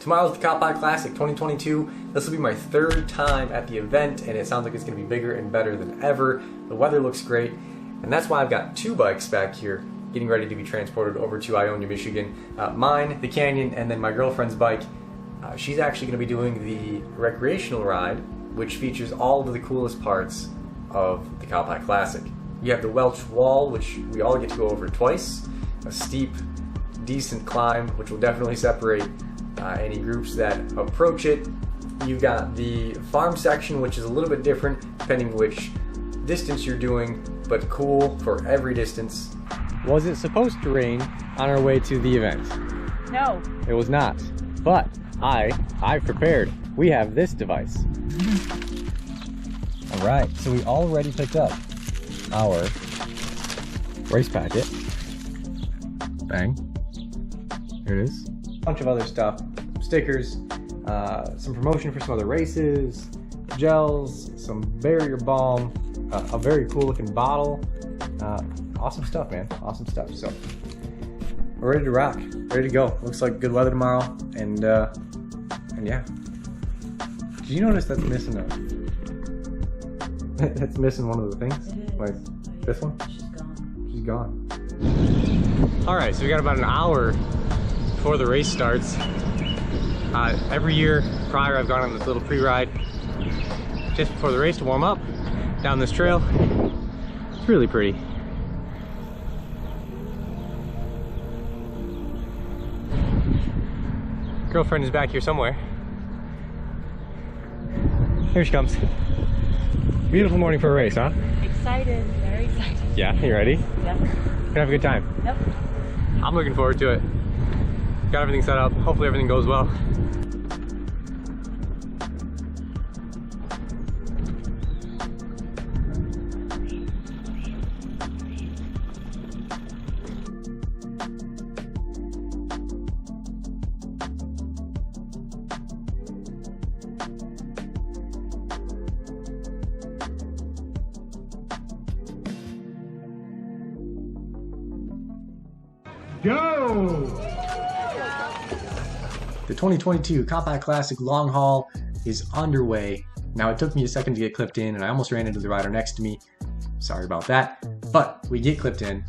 Tomorrow's the Cop Classic 2022. This will be my third time at the event, and it sounds like it's going to be bigger and better than ever. The weather looks great, and that's why I've got two bikes back here getting ready to be transported over to Ionia, Michigan. Mine, the Canyon, and then my girlfriend's bike. She's actually going to be doing the recreational ride, which features all of the coolest parts of the Cop Classic. You have the Welch Wall, which we all get to go over twice, a steep, decent climb, which will definitely separate any groups that approach it. You've got the farm section, which is a little bit different depending which distance you're doing, but cool for every distance. Was it supposed to rain on our way to the event? No. It was not, but I've prepared. We have this device. All right, so we already picked up our race packet. Bang. Here it is. Bunch of other stuff, stickers, some promotion for some other races, gels, some barrier balm, a very cool looking bottle. Awesome stuff, man. Awesome stuff. So we're ready to rock, ready to go. Looks like good weather tomorrow, and yeah. Did you notice that's missing that's missing one of the things? Like this one? She's gone. All right, so we got about an hour before the race starts. Every year prior, I've gone on this little pre-ride just before the race to warm up down this trail. It's really pretty. Girlfriend is back here somewhere. Here she comes. Beautiful morning for a race, huh? Excited, very excited. Yeah, you ready? Yep. Gonna have a good time. Yep. I'm looking forward to it. Got everything set up. Hopefully everything goes well. Go! The 2022 Cop Classic Long Haul is underway. Now, it took me a second to get clipped in, and I almost ran into the rider next to me. Sorry about that. But we get clipped in,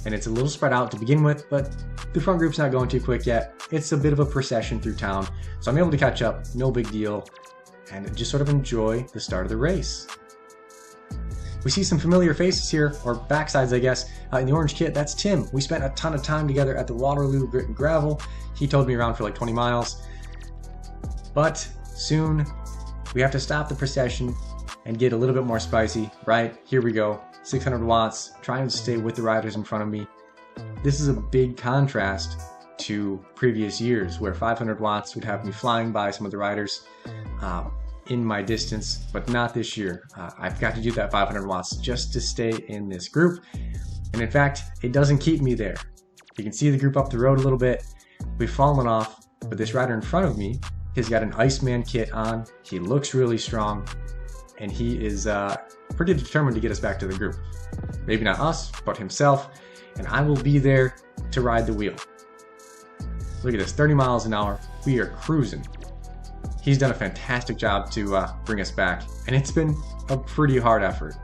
and it's a little spread out to begin with, but the front group's not going too quick yet. It's a bit of a procession through town, so I'm able to catch up, no big deal, and just sort of enjoy the start of the race. We see some familiar faces here, or backsides, I guess, in the orange kit. That's Tim. We spent a ton of time together at the Waterloo Grit and Gravel. He towed me around for like 20 miles. But soon, we have to stop the procession and get a little bit more spicy, right? Here we go. 600 watts, trying to stay with the riders in front of me. This is a big contrast to previous years, where 500 watts would have me flying by some of the riders in my distance, but not this year. I've got to do that 500 watts just to stay in this group. And in fact, it doesn't keep me there. You can see the group up the road a little bit. We've fallen off, but this rider in front of me has got an Iceman kit on. He looks really strong, and he is pretty determined to get us back to the group. Maybe not us, but himself, and I will be there to ride the wheel. Look at this, 30 miles an hour. We are cruising. He's done a fantastic job to bring us back, and it's been a pretty hard effort.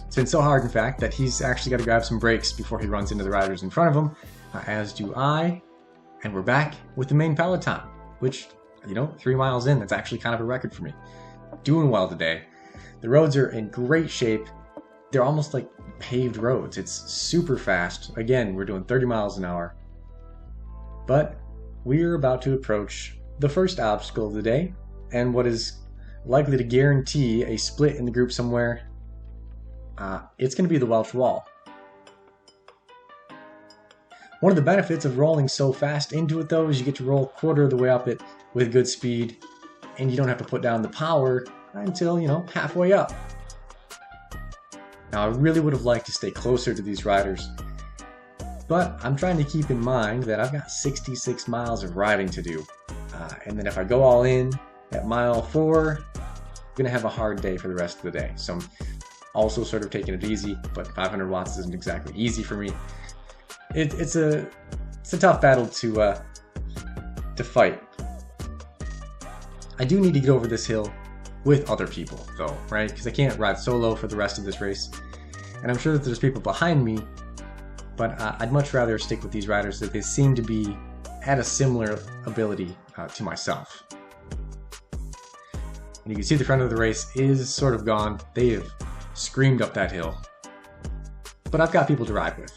It's been so hard, in fact, that he's actually got to grab some brakes before he runs into the riders in front of him, as do I, and we're back with the main peloton, which, 3 miles in, that's actually kind of a record for me. Doing well today. The roads are in great shape. They're almost like paved roads. It's super fast. Again, we're doing 30 miles an hour. But we're about to approach the first obstacle of the day, and what is likely to guarantee a split in the group somewhere. It's going to be the Welch Wall. One of the benefits of rolling so fast into it, though, is you get to roll a quarter of the way up it with good speed, and you don't have to put down the power until, halfway up. Now, I really would have liked to stay closer to these riders, but I'm trying to keep in mind that I've got 66 miles of riding to do. And then if I go all in at mile 4, I'm going to have a hard day for the rest of the day. So I'm also sort of taking it easy, but 500 watts isn't exactly easy for me. It's a tough battle to to fight. I do need to get over this hill with other people though, right? Because I can't ride solo for the rest of this race. And I'm sure that there's people behind me, but I'd much rather stick with these riders that they seem to be at a similar ability to myself. And you can see the front of the race is sort of gone. They have screamed up that hill. But I've got people to ride with.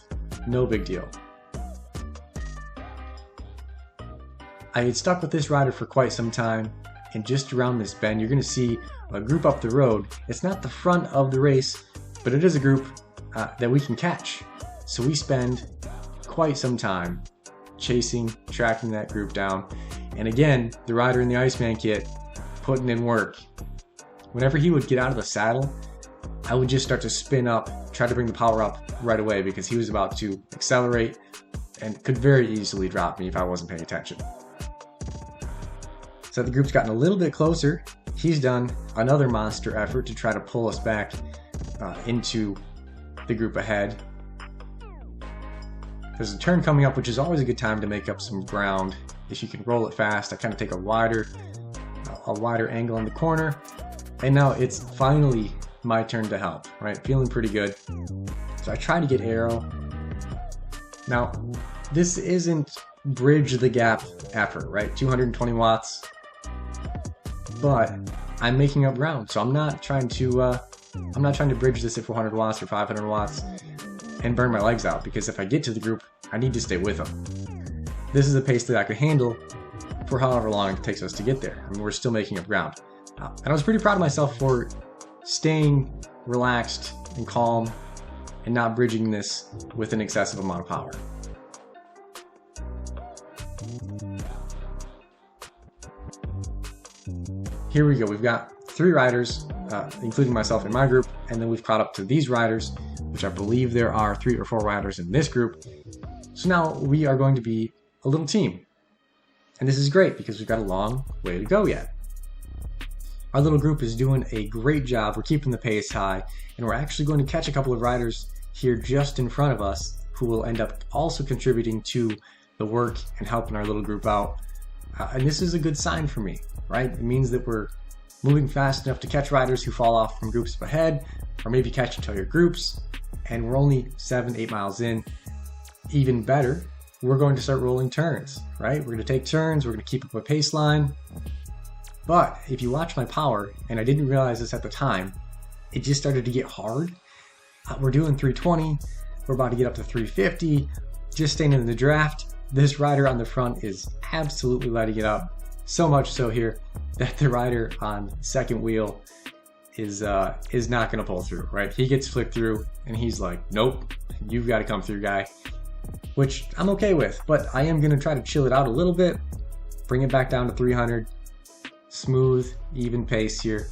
No big deal. I had stuck with this rider for quite some time, and just around this bend you're going to see a group up the road. It's not the front of the race, but it is a group that we can catch. So we spend quite some time chasing, tracking that group down. And again, the rider in the Iceman kit putting in work. Whenever he would get out of the saddle, I would just start to spin up, try to bring the power up right away because he was about to accelerate and could very easily drop me if I wasn't paying attention. So the group's gotten a little bit closer. He's done another monster effort to try to pull us back into the group ahead. There's a turn coming up, which is always a good time to make up some ground. If you can roll it fast, I kind of take a wider angle on the corner. And now it's finally my turn to help, right? Feeling pretty good. So I try to get arrow. Now, this isn't bridge the gap effort, right? 220 watts. But I'm making up ground, so I'm not trying to bridge this at 400 watts or 500 watts and burn my legs out, because if I get to the group, I need to stay with them. This is a pace that I could handle for however long it takes us to get there. I mean, we're still making up ground. And I was pretty proud of myself for staying relaxed and calm and not bridging this with an excessive amount of power. Here we go. We've got 3 riders, including myself in my group, and then we've caught up to these riders, which I believe there are 3 or 4 riders in this group. So now we are going to be a little team. And this is great because we've got a long way to go yet. Our little group is doing a great job. We're keeping the pace high, and we're actually going to catch a couple of riders here just in front of us who will end up also contributing to the work and helping our little group out. And this is a good sign for me, right? It means that we're moving fast enough to catch riders who fall off from groups up ahead, or maybe catch entire groups, and we're only 7-8 miles in. Even better, we're going to start rolling turns, right? We're going to take turns, we're going to keep up a pace line. But if you watch my power, and I didn't realize this at the time, it just started to get hard. We're doing 320, we're about to get up to 350, just staying in the draft. This rider on the front is absolutely lighting it up. So much so here that the rider on second wheel is not going to pull through, right? He gets flicked through and he's like, nope, you've got to come through, guy. Which I'm okay with, but I am going to try to chill it out a little bit, bring it back down to 300, smooth, even pace here.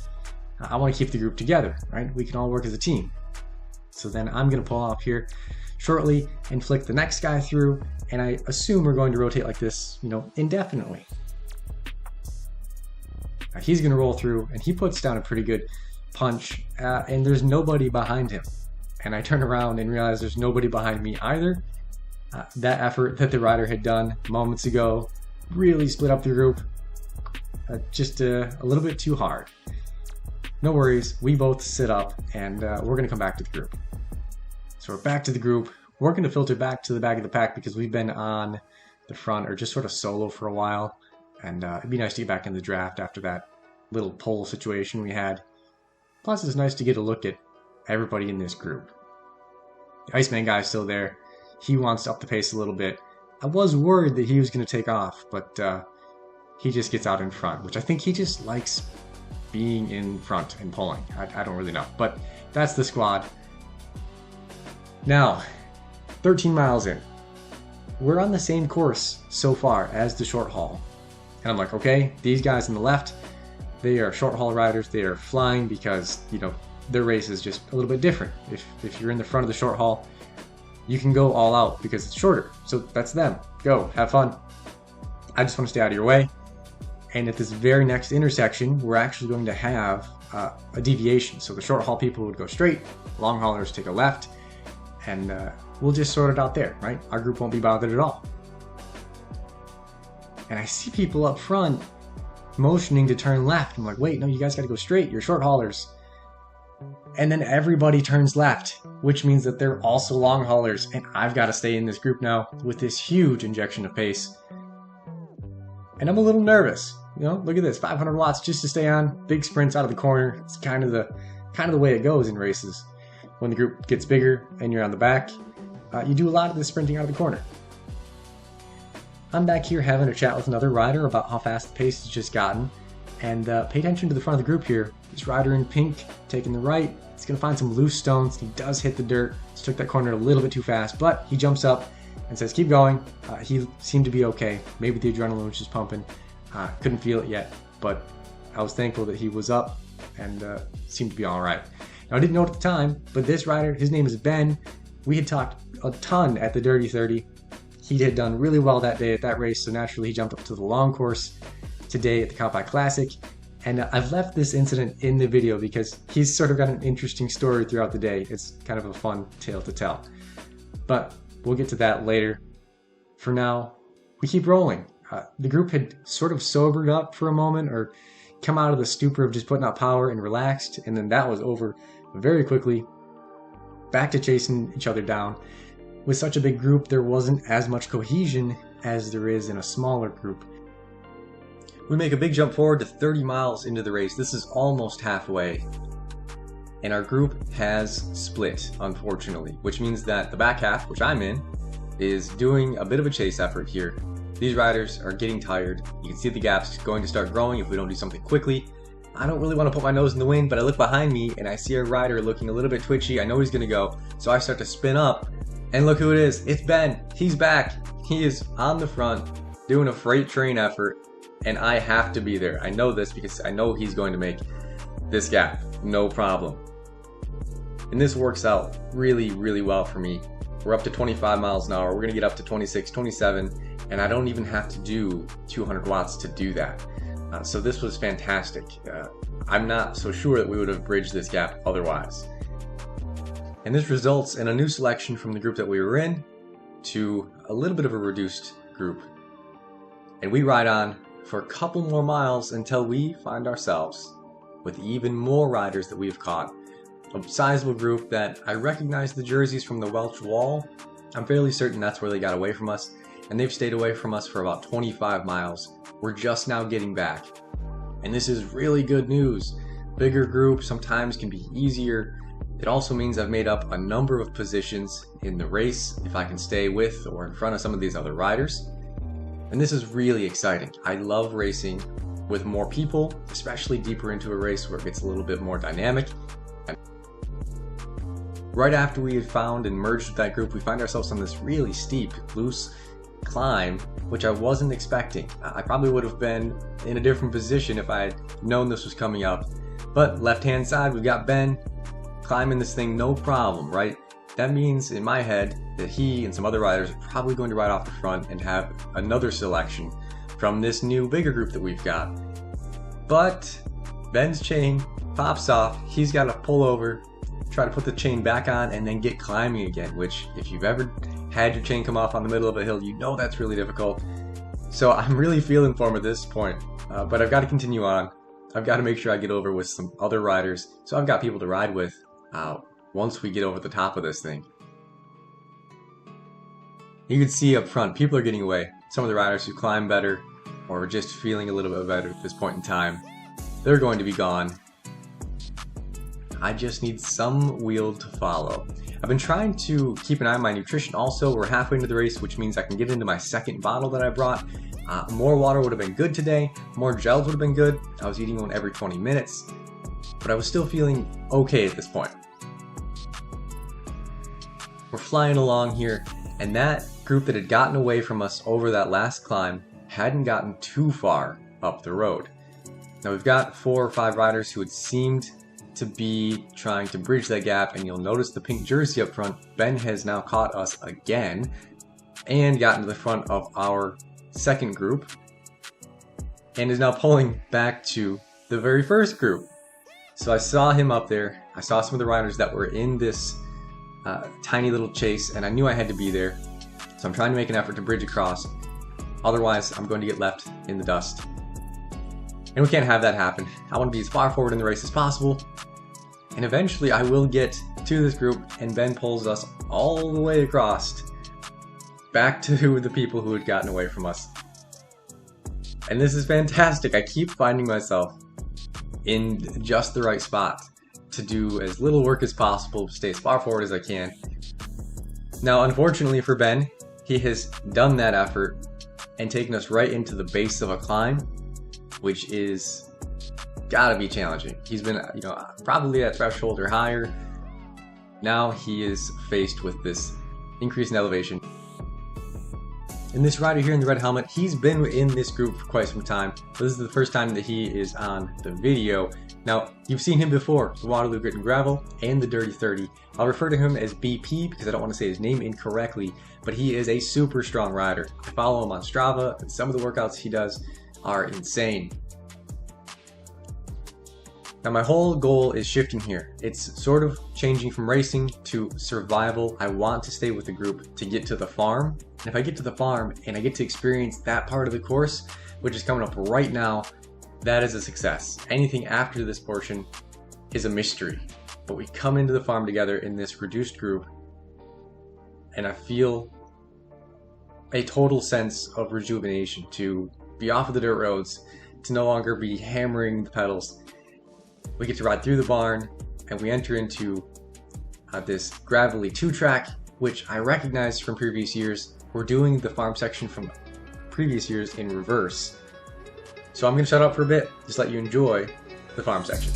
I want to keep the group together, right? We can all work as a team. So then I'm going to pull off here shortly and flick the next guy through, and I assume we're going to rotate like this, indefinitely. Now he's going to roll through, and he puts down a pretty good punch, and there's nobody behind him. And I turn around and realize there's nobody behind me either. That effort that the rider had done moments ago really split up the group just a little bit too hard. No worries, we both sit up, and we're going to come back to the group. So we're back to the group. We're going to filter back to the back of the pack because we've been on the front or just sort of solo for a while. And it'd be nice to get back in the draft after that little poll situation we had. Plus, it's nice to get a look at everybody in this group. The Iceman guy's still there. He wants to up the pace a little bit. I was worried that he was going to take off, but he just gets out in front, which I think he just likes being in front and pulling. I don't really know, but that's the squad. Now, 13 miles in. We're on the same course so far as the short haul. And I'm like, okay, these guys on the left, they are short haul riders. They are flying because, their race is just a little bit different. If you're in the front of the short haul, you can go all out because it's shorter. So that's them. Go, have fun. I just want to stay out of your way. And at this very next intersection, we're actually going to have a deviation. So the short haul people would go straight, long haulers take a left, and we'll just sort it out there, right? Our group won't be bothered at all. and I see people up front motioning to turn left. I'm like, wait, no, you guys gotta go straight, you're short haulers. And then everybody turns left, which means that they're also long haulers, and I've got to stay in this group now with this huge injection of pace. And I'm a little nervous. You know, look at this, 500 watts just to stay on, big sprints out of the corner. It's kind of the way it goes in races. When the group gets bigger and you're on the back, you do a lot of the sprinting out of the corner. I'm back here having a chat with another rider about how fast the pace has just gotten. And pay attention to the front of the group here. This rider in pink, taking the right. He's going to find some loose stones. He does hit the dirt. Just took that corner a little bit too fast, but he jumps up and says, keep going. He seemed to be okay. Maybe the adrenaline was just pumping. Couldn't feel it yet, but I was thankful that he was up and seemed to be all right. Now, I didn't know it at the time, but this rider, his name is Ben. We had talked a ton at the Dirty 30. He had done really well that day at that race, so naturally he jumped up to the long course today at the Cowpie Classic. And I've left this incident in the video because he's sort of got an interesting story throughout the day. It's kind of a fun tale to tell. But we'll get to that later. For now, we keep rolling. The group had sort of sobered up for a moment, or come out of the stupor of just putting out power and relaxed, and then that was over very quickly. Back to chasing each other down. With such a big group, there wasn't as much cohesion as there is in a smaller group. We make a big jump forward to 30 miles into the race. This is almost halfway. And our group has split, unfortunately, which means that the back half, which I'm in, is doing a bit of a chase effort here. These riders are getting tired. You can see the gaps going to start growing if we don't do something quickly. I don't really want to put my nose in the wind, but I look behind me and I see a rider looking a little bit twitchy. I know he's going to go, so I start to spin up. And look who it is. It's Ben. He's back. He is on the front doing a freight train effort. And I have to be there. I know this because I know he's going to make this gap. No problem. And this works out really, really well for me. We're up to 25 miles an hour. We're going to get up to 26, 27. And I don't even have to do 200 watts to do that. So this was fantastic. I'm not so sure that we would have bridged this gap otherwise. And this results in a new selection from the group that we were in to a little bit of a reduced group. And we ride on for a couple more miles until we find ourselves with even more riders that we've caught. A sizable group that I recognize the jerseys from the Welch Wall. I'm fairly certain that's where they got away from us, and they've stayed away from us for about 25 miles. We're just now getting back. And this is really good news. Bigger group sometimes can be easier. It also means I've made up a number of positions in the race if I can stay with or in front of some of these other riders. And this is really exciting. I love racing with more people, especially deeper into a race where it gets a little bit more dynamic. And right after we had found and merged with that group, we find ourselves on this really steep, loose climb, which I wasn't expecting. I probably would have been in a different position if I had known this was coming up. But left-hand side, we've got Ben climbing this thing no problem, right? That means in my head that he and some other riders are probably going to ride off the front and have another selection from this new bigger group that we've got. But Ben's chain pops off. He's got to pull over, try to put the chain back on, and then get climbing again, which if you've ever had your chain come off on the middle of a hill, you know that's really difficult. So I'm really feeling for him at this point, but I've got to continue on. I've got to make sure I get over with some other riders, so I've got people to ride with once we get over the top of this thing. You can see up front, people are getting away. Some of the riders who climb better or are just feeling a little bit better at this point in time, they're going to be gone. I just need some wheel to follow. I've been trying to keep an eye on my nutrition also. We're halfway into the race, which means I can get into my second bottle that I brought. More water would have been good today. More gels would have been good. I was eating one every 20 minutes. But I was still feeling okay at this point. We're flying along here, and that group that had gotten away from us over that last climb hadn't gotten too far up the road. Now we've got 4 or 5 riders who had seemed to be trying to bridge that gap, and you'll notice the pink jersey up front. Ben has now caught us again and gotten to the front of our second group and is now pulling back to the very first group. So I saw him up there. I saw some of the riders that were in this tiny little chase, and I knew I had to be there. So I'm trying to make an effort to bridge across. Otherwise, I'm going to get left in the dust. And we can't have that happen. I want to be as far forward in the race as possible. And eventually I will get to this group, and Ben pulls us all the way across back to the people who had gotten away from us. And this is fantastic. I keep finding myself in just the right spot to do as little work as possible, stay as far forward as I can. Now, unfortunately for Ben, he has done that effort and taken us right into the base of a climb, which is gotta be challenging. He's been, probably at threshold or higher. Now he is faced with this increase in elevation. And this rider here in the red helmet, he's been in this group for quite some time. So this is the first time that he is on the video. Now, you've seen him before, the Waterloo Grit and Gravel and the Dirty 30. I'll refer to him as BP because I don't want to say his name incorrectly, but he is a super strong rider. I follow him on Strava, and some of the workouts he does are insane. Now my whole goal is shifting here. It's sort of changing from racing to survival. I want to stay with the group to get to the farm. And if I get to the farm and I get to experience that part of the course, which is coming up right now, that is a success. Anything after this portion is a mystery. But we come into the farm together in this reduced group, and I feel a total sense of rejuvenation to be off of the dirt roads, to no longer be hammering the pedals. We get to ride through the barn, and we enter into this gravelly 2-track, which I recognize from previous years. We're doing the farm section from previous years in reverse. So I'm going to shut up for a bit, just let you enjoy the farm section.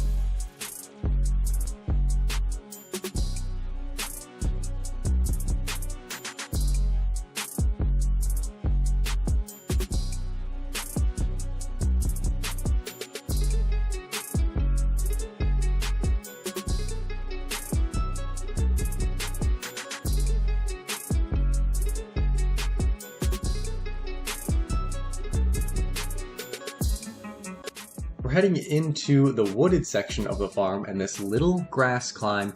We're heading into the wooded section of the farm, and this little grass climb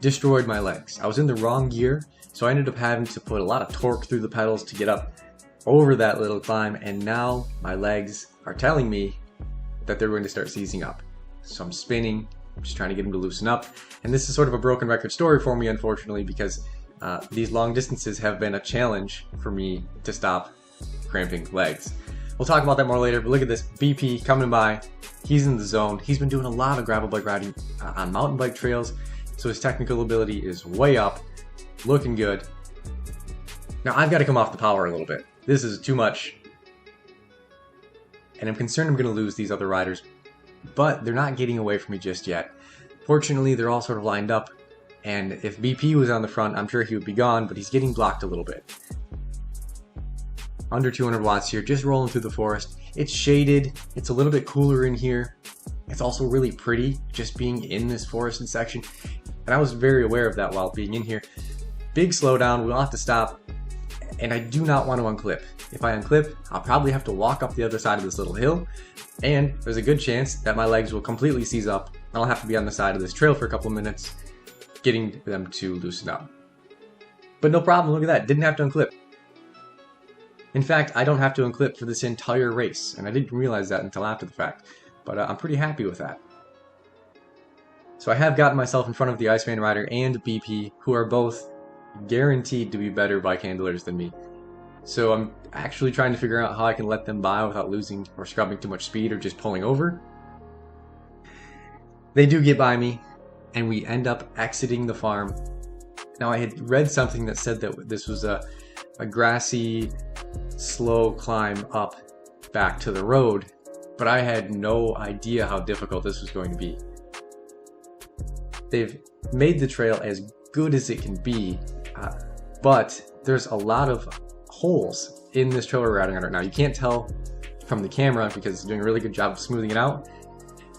destroyed my legs. I was in the wrong gear, so I ended up having to put a lot of torque through the pedals to get up over that little climb, and now my legs are telling me that they're going to start seizing up. So I'm spinning, just trying to get them to loosen up, and this is sort of a broken record story for me, unfortunately, because these long distances have been a challenge for me to stop cramping legs. We'll talk about that more later, but look at this BP coming by. He's in the zone. He's been doing a lot of gravel bike riding on mountain bike trails, so his technical ability is way up, looking good. Now I've got to come off the power a little bit. This is too much, and I'm concerned I'm going to lose these other riders, but they're not getting away from me just yet. Fortunately, they're all sort of lined up, and if BP was on the front, I'm sure he would be gone, but he's getting blocked a little bit. Under 200 watts here, just rolling through the forest. It's shaded, it's a little bit cooler in here. It's also really pretty just being in this forested section. And I was very aware of that while being in here. Big slowdown, we'll have to stop. And I do not want to unclip. If I unclip, I'll probably have to walk up the other side of this little hill. And there's a good chance that my legs will completely seize up. And I'll have to be on the side of this trail for a couple of minutes, getting them to loosen up. But no problem, look at that, didn't have to unclip. In fact, I don't have to unclip for this entire race, and I didn't realize that until after the fact, but I'm pretty happy with that. So I have gotten myself in front of the Iceman rider and BP, who are both guaranteed to be better bike handlers than me. So I'm actually trying to figure out how I can let them by without losing or scrubbing too much speed or just pulling over. They do get by me, and we end up exiting the farm. Now I had read something that said that this was a grassy, slow climb up back to the road, but I had no idea how difficult this was going to be. They've made the trail as good as it can be, but there's a lot of holes in this trail we're riding on right now. You can't tell from the camera because it's doing a really good job of smoothing it out,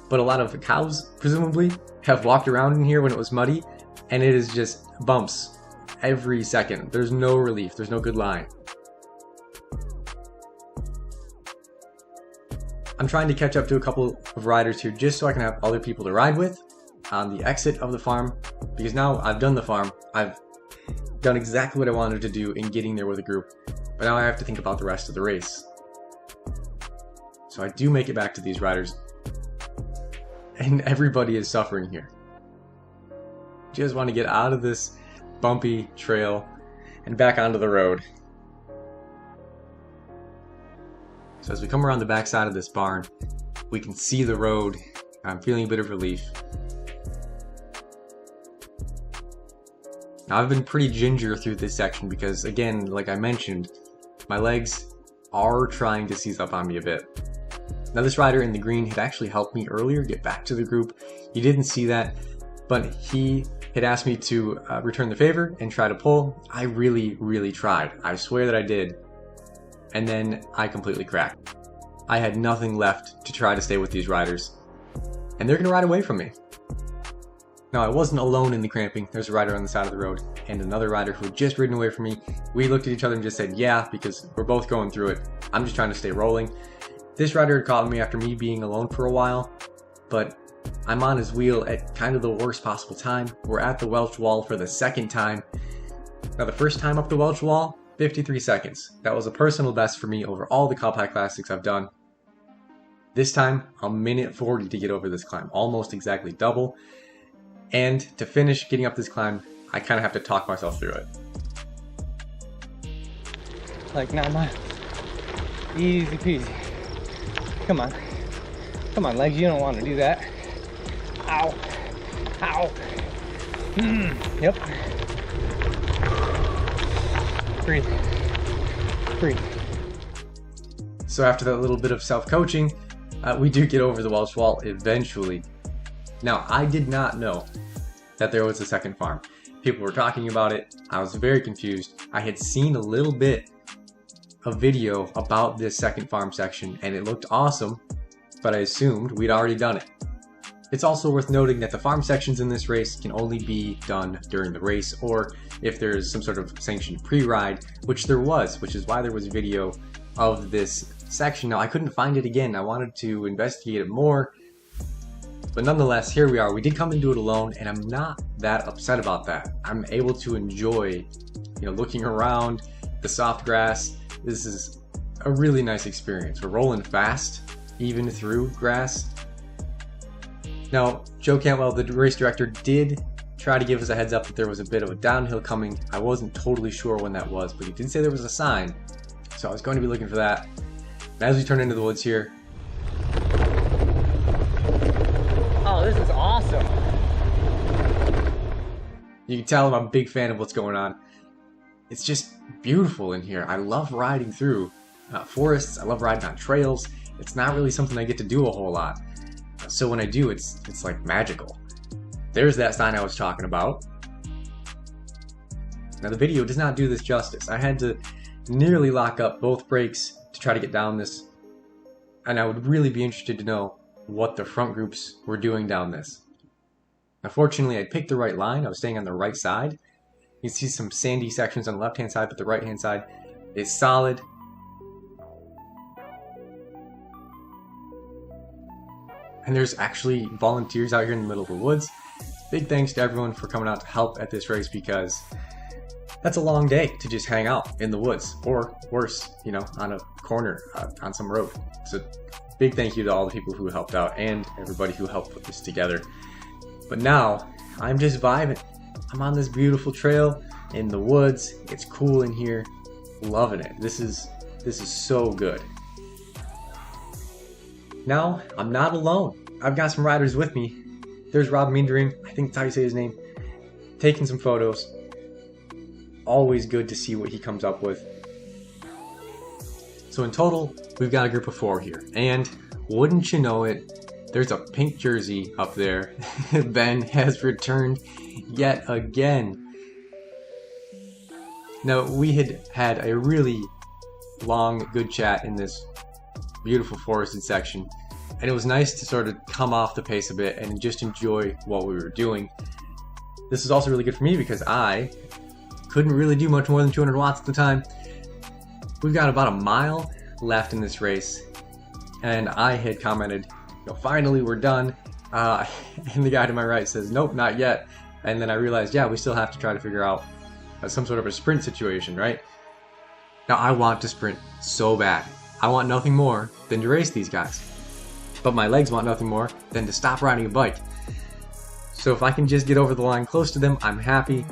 but a lot of cows, presumably, have walked around in here when it was muddy, and it is just bumps every second. There's no relief, there's no good line. I'm trying to catch up to a couple of riders here just so I can have other people to ride with on the exit of the farm, because now I've done the farm. I've done exactly what I wanted to do in getting there with a group, but now I have to think about the rest of the race. So I do make it back to these riders, and everybody is suffering here. Just want to get out of this bumpy trail and back onto the road. So as we come around the back side of this barn, we can see the road. I'm feeling a bit of relief. Now I've been pretty ginger through this section because, again, like I mentioned, my legs are trying to seize up on me a bit. Now this rider in the green had actually helped me earlier get back to the group. You didn't see that, but he had asked me to return the favor and try to pull. I really tried. I swear that I did. And then I completely cracked. I had nothing left to try to stay with these riders. And they're gonna ride away from me. Now I wasn't alone in the cramping. There's a rider on the side of the road and another rider who had just ridden away from me. We looked at each other and just said, yeah, because we're both going through it. I'm just trying to stay rolling. This rider had caught me after me being alone for a while, but I'm on his wheel at kind of the worst possible time. We're at the Welch Wall for the second time. Now the first time up the Welch Wall, 53 seconds. That was a personal best for me over all the Cup High Classics I've done. This time, a minute 40 to get over this climb, almost exactly double. And to finish getting up this climb, I kind of have to talk myself through it. Like 9 miles. Easy peasy. Come on. Come on, legs, you don't want to do that. Ow. Ow. Yep. Breathe. Breathe. So after that little bit of self-coaching, we do get over the Welch Wall eventually. Now, I did not know that there was a second farm. People were talking about it. I was very confused. I had seen a little bit of video about this second farm section, and it looked awesome, but I assumed we'd already done it. It's also worth noting that the farm sections in this race can only be done during the race, or if there's some sort of sanctioned pre-ride, which there was, which is why there was video of this section. Now, I couldn't find it again. I wanted to investigate it more, but nonetheless, here we are. We did come and do it alone, and I'm not that upset about that. I'm able to enjoy, looking around, the soft grass. This is a really nice experience. We're rolling fast, even through grass. Now, Joe Cantwell, the race director, did try to give us a heads up that there was a bit of a downhill coming. I wasn't totally sure when that was, but he did say there was a sign. So I was going to be looking for that. And as we turn into the woods here. Oh, this is awesome. You can tell I'm a big fan of what's going on. It's just beautiful in here. I love riding through forests. I love riding on trails. It's not really something I get to do a whole lot. So when I do, it's like magical. There's that sign I was talking about. Now the video does not do this justice. I had to nearly lock up both brakes to try to get down this. And I would really be interested to know what the front groups were doing down this. Now fortunately I picked the right line. I was staying on the right side. You can see some sandy sections on the left hand side, but the right hand side is solid. And there's actually volunteers out here in the middle of the woods. Big thanks to everyone for coming out to help at this race, because that's a long day to just hang out in the woods, or worse, on a corner on some road. So big thank you to all the people who helped out and everybody who helped put this together. But now I'm just vibing. I'm on this beautiful trail in the woods. It's cool in here. Loving it. This is so good. Now, I'm not alone. I've got some riders with me. There's Rob Meendering, I think that's how you say his name, taking some photos. Always good to see what he comes up with. So in total, we've got a group of 4 here. And wouldn't you know it, there's a pink jersey up there. Ben has returned yet again. Now, we had a really long, good chat in this beautiful forested section, and it was nice to sort of come off the pace a bit and just enjoy what we were doing. This is also really good for me because I couldn't really do much more than 200 watts at the time. We've got about a mile left in this race, and I had commented, finally we're done, and the guy to my right says, nope, not yet. And then I realized, yeah, we still have to try to figure out some sort of a sprint situation, right? Now I want to sprint so bad. I want nothing more than to race these guys. But my legs want nothing more than to stop riding a bike. So if I can just get over the line close to them, I'm happy.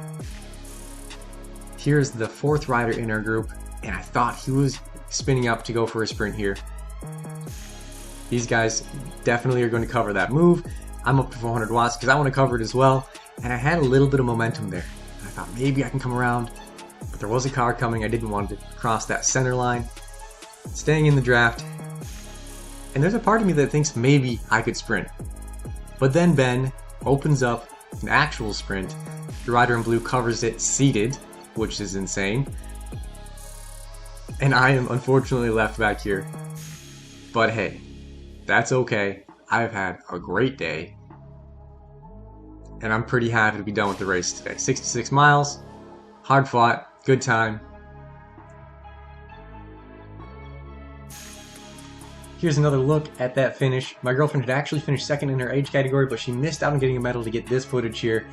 Here's the 4th rider in our group, and I thought he was spinning up to go for a sprint here. These guys definitely are going to cover that move. I'm up to 400 watts because I want to cover it as well, and I had a little bit of momentum there. I thought maybe I can come around, but there was a car coming. I didn't want to cross that center line. Staying in the draft, and there's a part of me that thinks maybe I could sprint. But then Ben opens up an actual sprint. The rider in blue covers it seated, which is insane. And I am unfortunately left back here. But hey, that's okay. I've had a great day. And I'm pretty happy to be done with the race today. 66 miles, hard fought, good time. Here's another look at that finish. My girlfriend had actually finished 2nd in her age category, but she missed out on getting a medal to get this footage here.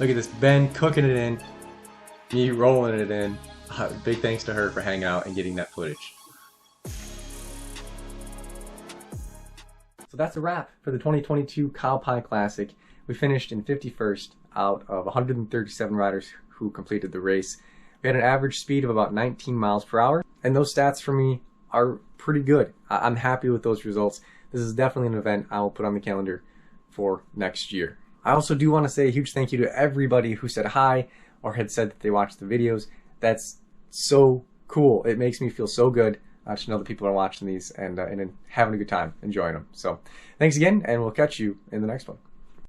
Look at this, Ben cooking it in, me rolling it in. Big thanks to her for hanging out and getting that footage. So that's a wrap for the 2022 Cow Pie Classic. We finished in 51st out of 137 riders who completed the race. We had an average speed of about 19 miles per hour, and those stats for me are pretty good. I'm happy with those results. This is definitely an event I will put on the calendar for next year. I also do want to say a huge thank you to everybody who said hi or had said that they watched the videos. That's so cool. It makes me feel so good to know that people are watching these and having a good time, enjoying them. So thanks again, and we'll catch you in the next one.